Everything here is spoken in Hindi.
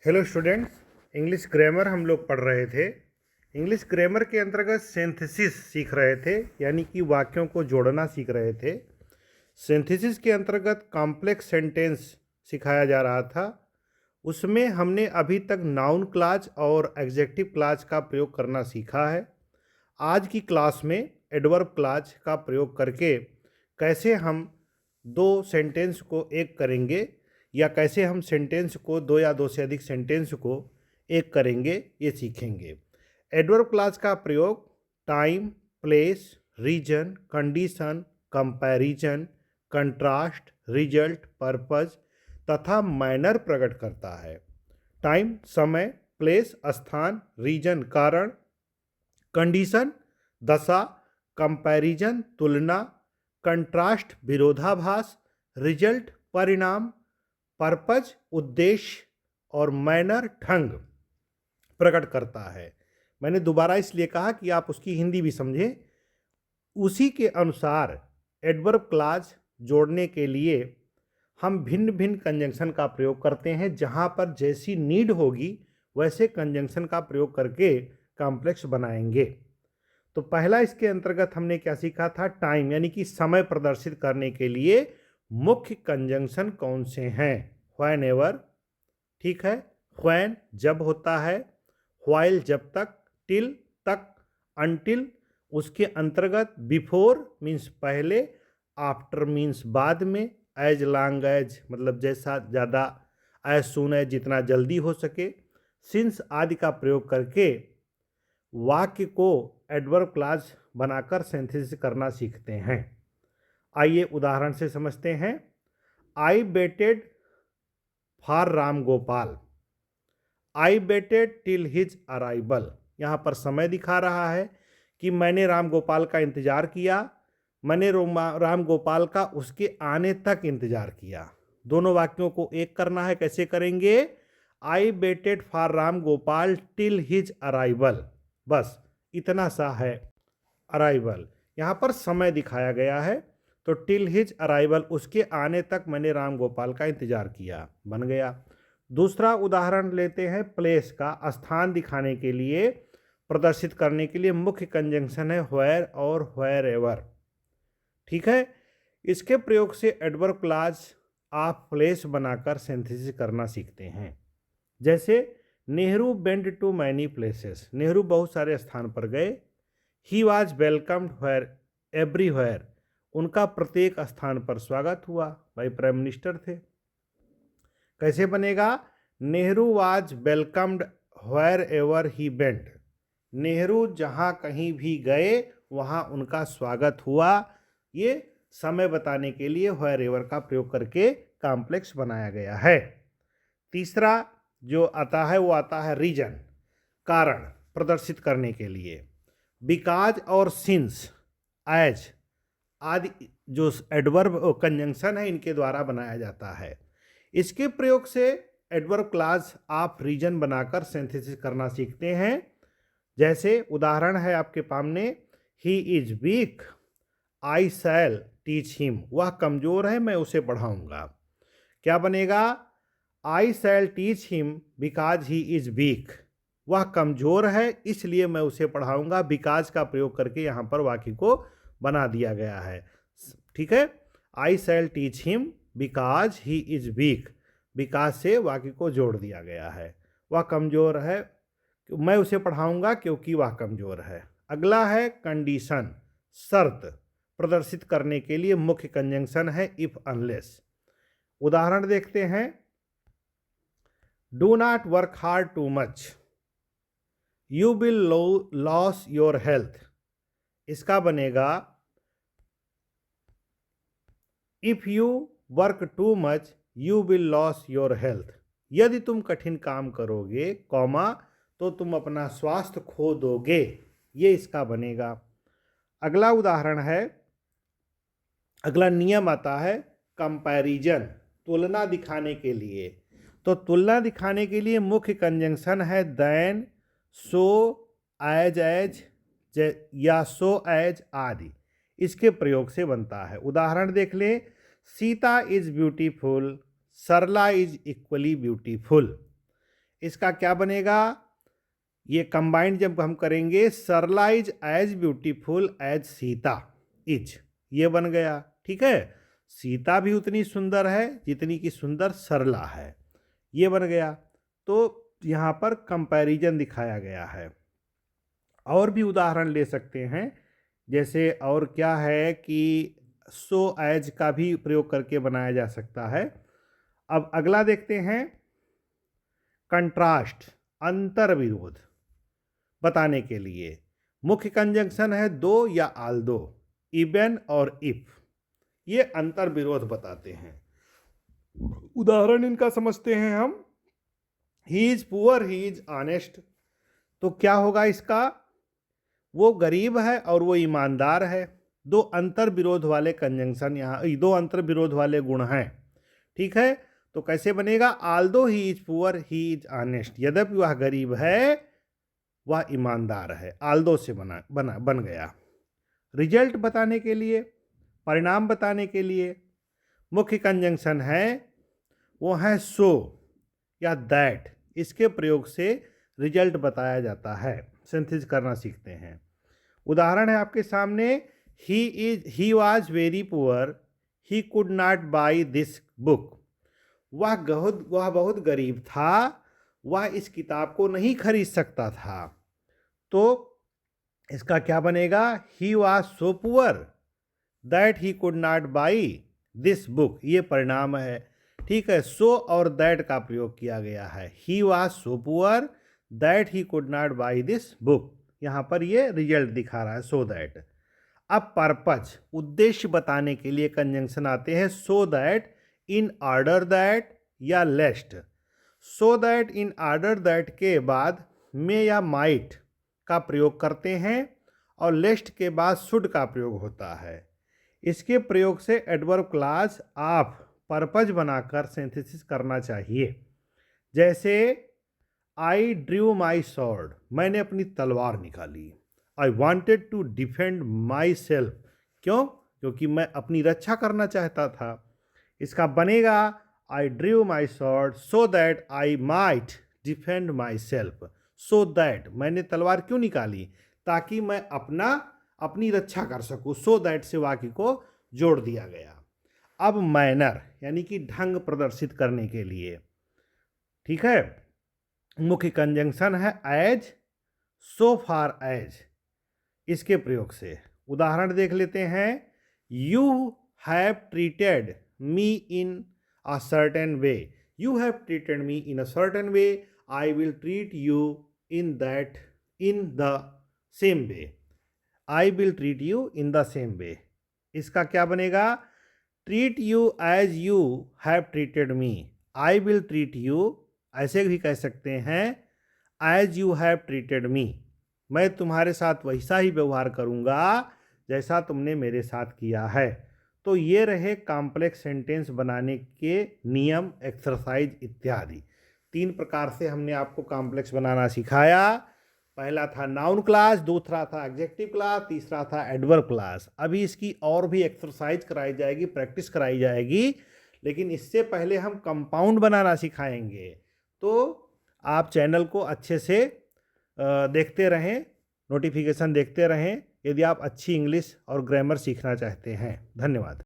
हेलो स्टूडेंट्स, इंग्लिश ग्रामर हम लोग पढ़ रहे थे। इंग्लिश ग्रामर के अंतर्गत सिंथेसिस सीख रहे थे, यानी कि वाक्यों को जोड़ना सीख रहे थे। सिंथेसिस के अंतर्गत कॉम्प्लेक्स सेंटेंस सिखाया जा रहा था। उसमें हमने अभी तक नाउन क्लॉज और एडजेक्टिव क्लॉज का प्रयोग करना सीखा है। आज की क्लास में एडवर्ब क्लॉज का प्रयोग करके कैसे हम दो सेंटेंस को एक करेंगे या कैसे हम सेंटेंस को दो या दो से अधिक सेंटेंस को एक करेंगे, ये सीखेंगे। एडवर्ब क्लॉज का प्रयोग time, place, reason, condition, comparison, contrast, result, purpose तथा मैनर प्रकट करता है। टाइम समय, प्लेस स्थान, रीजन कारण, कंडीशन दशा, कंपैरिजन तुलना, कंट्रास्ट विरोधाभास, रिजल्ट परिणाम, पर्पज उद्देश्य और मैनर ढंग प्रकट करता है। मैंने दोबारा इसलिए कहा कि आप उसकी हिंदी भी समझें। उसी के अनुसार एडवर्ब क्लॉज जोड़ने के लिए हम भिन्न भिन्न कंजंक्शन का प्रयोग करते हैं। जहाँ पर जैसी नीड होगी वैसे कंजंक्शन का प्रयोग करके कॉम्प्लेक्स बनाएंगे। तो पहला इसके अंतर्गत हमने क्या सीखा था? टाइम, यानी कि समय प्रदर्शित करने के लिए मुख्य कंजंक्शन कौन से हैं? व्हेन एवर, ठीक है, व्हेन जब होता है, व्हाइल जब तक, टिल तक, अनटिल उसके अंतर्गत, बिफोर मीन्स पहले, आफ्टर मीन्स बाद में, एज लॉन्ग एज मतलब जैसा ज़्यादा, एज सून एज जितना जल्दी हो सके, सिंस आदि का प्रयोग करके वाक्य को एडवर्ब क्लॉज बनाकर सिंथेसिस करना सीखते हैं। आइए उदाहरण से समझते हैं। I waited for Ram Gopal, I waited till his arrival. यहाँ पर समय दिखा रहा है कि मैंने राम गोपाल का इंतजार किया, मैंने राम गोपाल का उसके आने तक इंतजार किया। दोनों वाक्यों को एक करना है। कैसे करेंगे? I waited for Ram Gopal till his arrival, बस इतना सा है। अराइवल यहाँ पर समय दिखाया गया है, तो टिल हिज अराइवल उसके आने तक मैंने राम गोपाल का इंतजार किया, बन गया। दूसरा उदाहरण लेते हैं प्लेस का। स्थान दिखाने के लिए, प्रदर्शित करने के लिए मुख्य कंजंक्शन है व्हेयर और व्हेयर एवर, ठीक है। इसके प्रयोग से एडवर्ब क्लॉज आप प्लेस बनाकर सिंथेसिस करना सीखते हैं। जैसे Nehru went to many places, Nehru बहुत सारे स्थान पर गए। He was welcomed where everywhere, उनका प्रत्येक स्थान पर स्वागत हुआ, भाई प्राइम मिनिस्टर थे। कैसे बनेगा? Nehru was welcomed where ever he went, Nehru जहाँ कहीं भी गए वहाँ उनका स्वागत हुआ। ये समय बताने के लिए व्हेयर एवर का प्रयोग करके कॉम्प्लेक्स बनाया गया है। तीसरा जो आता है वो आता है रीजन, कारण प्रदर्शित करने के लिए। बिकॉज और सिंस, एज आदि जो एडवर्ब कंजंक्शन है इनके द्वारा बनाया जाता है। इसके प्रयोग से एडवर्ब क्लॉज आप रीजन बनाकर सिंथेसिस करना सीखते हैं। जैसे उदाहरण है आपके सामने, he is weak I shall teach him, वह कमजोर है मैं उसे पढ़ाऊंगा। क्या बनेगा? I shall teach him because he is weak, वह कमजोर है इसलिए मैं उसे पढ़ाऊंगा। बिकॉज का प्रयोग करके यहाँ पर वाक्य को बना दिया गया है, ठीक है। I shall teach him because he is weak, because से वाक्य को जोड़ दिया गया है। वह कमजोर है, मैं उसे पढ़ाऊंगा क्योंकि वह कमजोर है। अगला है कंडीशन, शर्त प्रदर्शित करने के लिए मुख्य कंजंक्शन है इफ अनलेस। उदाहरण देखते हैं। Do not work hard too much, you will loss your health. इसका बनेगा if you work too much you will loss your health, यदि तुम कठिन काम करोगे कॉमा तो तुम अपना स्वास्थ्य खो दोगे, ये इसका बनेगा। अगला उदाहरण है, अगला नियम आता है कंपैरिजन, तुलना दिखाने के लिए। तो तुलना दिखाने के लिए मुख्य कंजंक्शन है देन, सो, एज या सो एज आदि, इसके प्रयोग से बनता है। उदाहरण देख लें। Sita is beautiful, Sarla is equally beautiful. इसका क्या बनेगा, ये कंबाइंड जब हम करेंगे, Sarla is as beautiful as Sita is, ये बन गया। ठीक है, सीता भी उतनी सुंदर है जितनी कि सुंदर सरला है, ये बन गया। तो यहाँ पर कंपैरिजन दिखाया गया है। और भी उदाहरण ले सकते हैं, जैसे और क्या है कि सो एज का भी प्रयोग करके बनाया जा सकता है। अब अगला देखते हैं, कंट्रास्ट, अंतर विरोध बताने के लिए मुख्य कंजंक्शन है दो या आल्दो, इवन और इफ, ये अंतर विरोध बताते हैं। उदाहरण इनका समझते हैं हम, he is poor, he is honest. तो क्या होगा इसका, वो गरीब है और वो ईमानदार है। दो अंतर विरोध वाले कंजंक्शन यहाँ, दो अंतर विरोध वाले गुण हैं। ठीक है, तो कैसे बनेगा, Aldous he is poor he is honest, यद्यपि वह गरीब है वह ईमानदार है, आल्दो से बन गया। रिजल्ट बताने के लिए, परिणाम बताने के लिए मुख्य कंजंक्शन है वो है सो या दैट, इसके प्रयोग से रिजल्ट बताया जाता है, सिंथेसिस करना सीखते हैं। उदाहरण है आपके सामने, he was very poor, he could not by this book. वह बहुत गरीब था, वह इस किताब को नहीं खरीद सकता था। तो इसका क्या बनेगा, he was so poor that he could not by this book, ये परिणाम है। ठीक है, सो और दैट का प्रयोग किया गया है। He was so poor that he could not by this book, यहाँ पर ये रिजल्ट दिखा रहा है, सो दैट। अब पर्पज, उद्देश्य बताने के लिए कंजंक्शन आते हैं, so that, in order that या lest. So that, in order that के बाद मे या माइट का प्रयोग करते हैं और लेस्ट के बाद शुड का प्रयोग होता है। इसके प्रयोग से एडवर्ब क्लॉज आप पर्पज बनाकर सिंथेसिस करना चाहिए। जैसे आई ड्रू माई स्वॉर्ड, मैंने अपनी तलवार निकाली। I wanted to defend myself, क्यों, क्योंकि मैं अपनी रक्षा करना चाहता था। इसका बनेगा, I drew my sword so that I might defend my self. So that, मैंने तलवार क्यों निकाली, ताकि मैं अपनी रक्षा कर सकूं। सो दैट से वाक्य को जोड़ दिया गया। अब मैनर, यानी कि ढंग प्रदर्शित करने के लिए, ठीक है, मुख्य कंजंक्शन है एज, सो फार एज, इसके प्रयोग से उदाहरण देख लेते हैं। You have treated me in a certain way, you have treated me in a certain way, I will treat you in the same way, I will treat you in the same way. इसका क्या बनेगा, treat you as you have treated me, I will treat you, ऐसे भी कह सकते हैं, as you have treated me, मैं तुम्हारे साथ वैसा ही व्यवहार करूँगा जैसा तुमने मेरे साथ किया है। तो ये रहे कॉम्प्लेक्स सेंटेंस बनाने के नियम, एक्सरसाइज इत्यादि। 3 प्रकार से हमने आपको कॉम्प्लेक्स बनाना सिखाया। पहला था नाउन क्लास, दूसरा था एडजेक्टिव क्लास, तीसरा था एडवर्ब क्लास। अभी इसकी और भी एक्सरसाइज कराई जाएगी, प्रैक्टिस कराई जाएगी, लेकिन इससे पहले हम कंपाउंड बनाना सिखाएंगे। तो आप चैनल को अच्छे से देखते रहें, नोटिफिकेशन देखते रहें, यदि आप अच्छी इंग्लिश और ग्रामर सीखना चाहते हैं। धन्यवाद।